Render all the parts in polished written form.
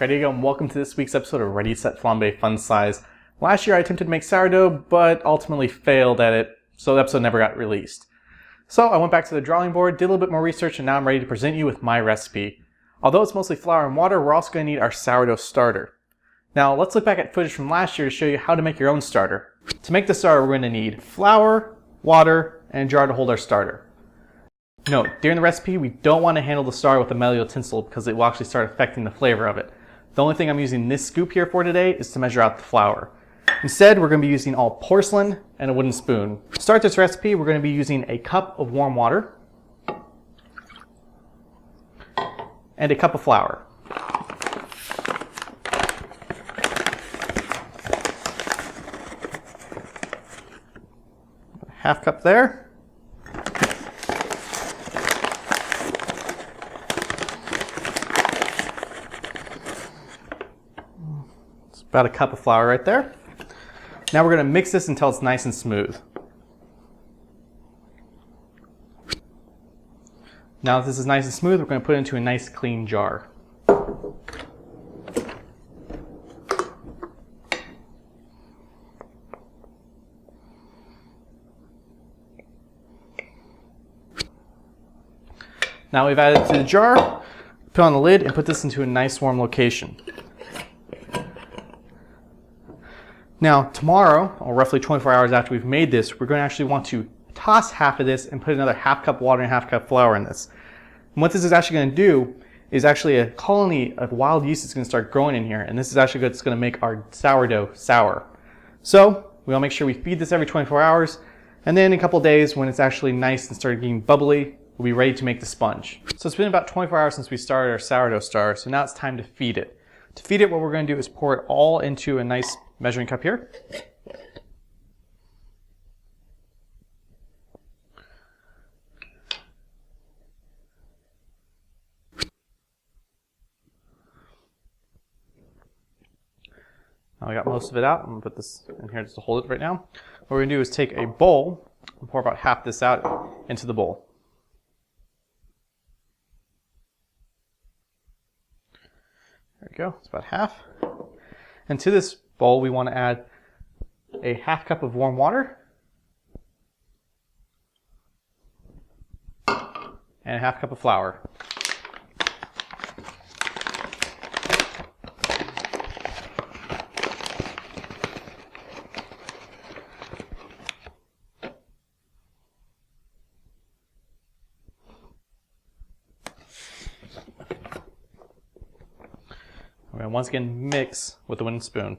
Adiego, and welcome to this week's episode of Ready Set Flambé Fun Size. Last year I attempted to make sourdough, but ultimately failed at it, so the episode never got released. So I went back to the drawing board, did a little bit more research, and now I'm ready to present you with my recipe. Although it's mostly flour and water, we're also going to need our sourdough starter. Now let's look back at footage from last year to show you how to make your own starter. To make the starter, we're going to need flour, water, and a jar to hold our starter. Note, during the recipe, we don't want to handle the starter with a metal utensil because it will actually start affecting the flavor of it. The only thing I'm using this scoop here for today is to measure out the flour. Instead, we're going to be using all porcelain and a wooden spoon. To start this recipe, we're going to be using a cup of warm water and a cup of flour. Half cup there. About a cup of flour right there. Now we're going to mix this until it's nice and smooth. Now that this is nice and smooth, we're going to put it into a nice clean jar. Now we've added it to the jar, put on the lid, and put this into a nice warm location. Now tomorrow, or roughly 24 hours after we've made this, we're going to actually want to toss half of this and put another half cup water and half cup flour in this. And what this is actually going to do is actually a colony of wild yeast is going to start growing in here, and this is actually what's going to make our sourdough sour. So we want to make sure we feed this every 24 hours, and then in a couple of days when it's actually nice and started getting bubbly, we'll be ready to make the sponge. So it's been about 24 hours since we started our sourdough starter, so now it's time to feed it. To feed it, what we're going to do is pour it all into a nice measuring cup here. Now I got most of it out. I'm going to put this in here just to hold it right now. What we're going to do is take a bowl and pour about half this out into the bowl. There we go, it's about half. And to this bowl, we want to add a half cup of warm water and a half cup of flour. We're going to once again mix with the wooden spoon.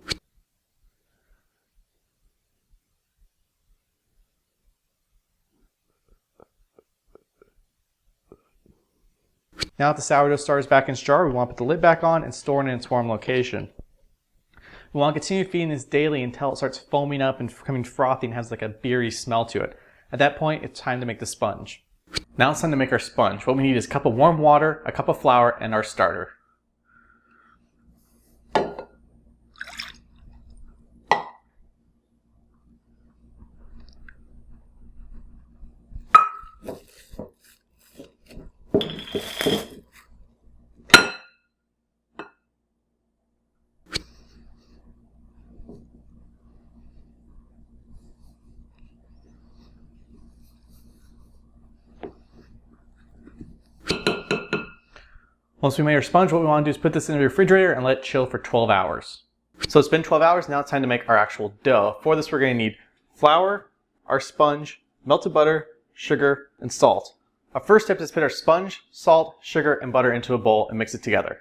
Now that the sourdough starter is back in its jar, we want to put the lid back on and store it in its warm location. We want to continue feeding this daily until it starts foaming up and becoming frothy and has like a beery smell to it. At that point, it's time to make the sponge. Now it's time to make our sponge. What we need is a cup of warm water, a cup of flour, and our starter. Once we made our sponge, what we want to do is put this in the refrigerator and let it chill for 12 hours. So it's been 12 hours, now it's time to make our actual dough. For this, we're going to need flour, our sponge, melted butter, sugar, and salt. Our first step is to put our sponge, salt, sugar, and butter into a bowl and mix it together.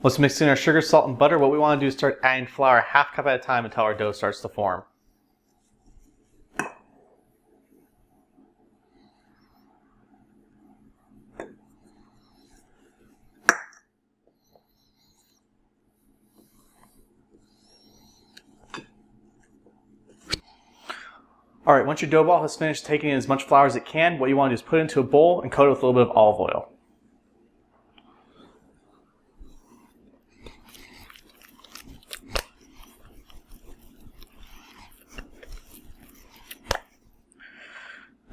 Once mixed in our sugar, salt, and butter, what we want to do is start adding flour half cup at a time until our dough starts to form. Alright, once your dough ball has finished taking in as much flour as it can, what you want to do is put it into a bowl and coat it with a little bit of olive oil.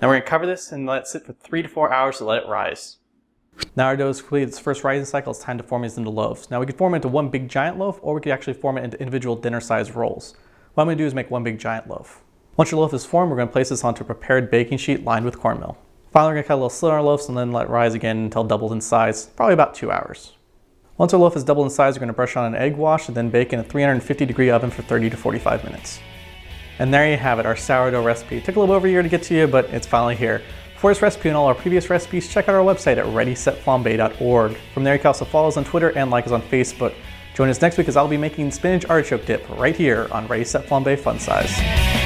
Now we're going to cover this and let it sit for 3 to 4 hours to let it rise. Now our dough has completed its first rising cycle, it's time to form these into loaves. Now we could form it into one big giant loaf, or we could actually form it into individual dinner-sized rolls. What I'm going to do is make one big giant loaf. Once your loaf is formed, we're going to place this onto a prepared baking sheet lined with cornmeal. Finally, we're going to cut a little slit on our loaves and then let it rise again until it doubles in size, probably about 2 hours. Once our loaf is doubled in size, we're going to brush on an egg wash and then bake in a 350-degree oven for 30 to 45 minutes. And there you have it, our sourdough recipe. It took a little over a year to get to you, but it's finally here. For this recipe and all our previous recipes, check out our website at readysetflambe.org. From there you can also follow us on Twitter and like us on Facebook. Join us next week as I'll be making spinach artichoke dip right here on Ready Set Flambé Fun Size.